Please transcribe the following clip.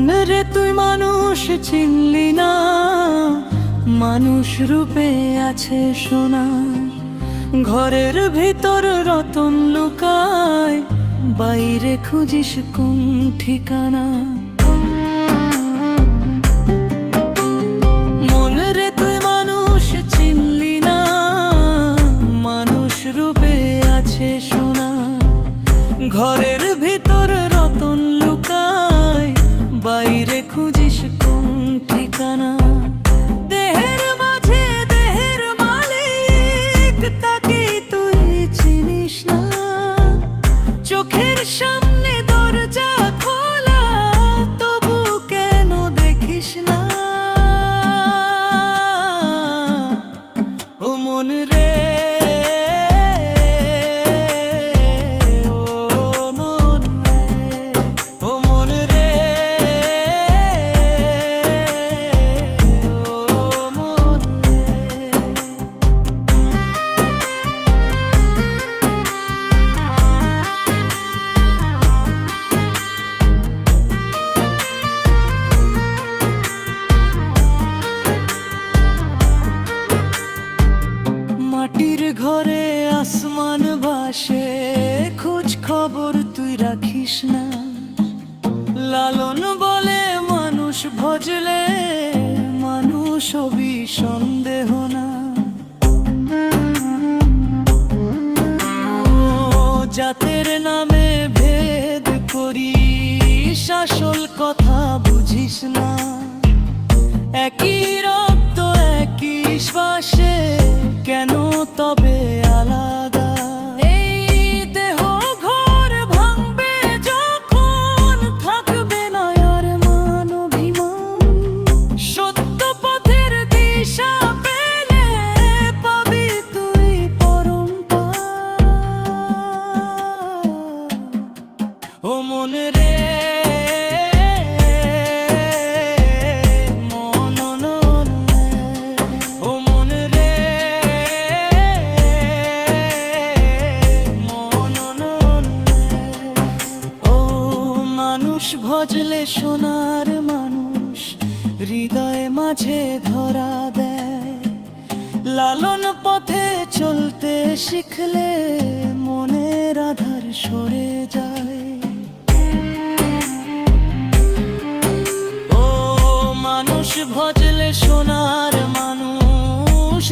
মন রে তুই মানুষ চিনলি না, মানুষ রূপে আছে সোনা। ঘরের ভিতর রতন লুকায়, বাইরে খুঁজিস কোন ঠিকানা। মন রে তুই মানুষ চিনলি না, মানুষ রূপে আছে সোনা। ঘরের ভিতর রতন লুকায়, বাইরে খুঁজিস কোন ঠিকানা। দেহের মাঝে দেহের মালিক, তাকে তুই চিনিস না। চোখের সামনে দরজা খোলা, তবু কেন দেখিস না। ও মন রে, মাটির ঘরে আসমান ভাসে, খোঁজ খবর তুই রাখিস না। লালন বলে মানুষ ভজলে, মানুষ হবি সন্দেহ না। জাতের নামে ভেদ করিস, আসল কথা বুঝিস না। একই রক্ত একই শ্বাসে, কেন তবে আলাদা। এই দেহ ঘর ভাঙবে যখন, থাকবে না আর মান অভিমান। সত্য পথের দিশা পেলে, পাবি তুই পরম পার। ও মন রে, মানুষ ভজলে সোনার মানুষ, হৃদয় মাঝে ধরা দেয়। লালন পথে চলতে শিখলে, মনের আধার সরে যায়। ও মানুষ ভজলে সোনার মানুষ,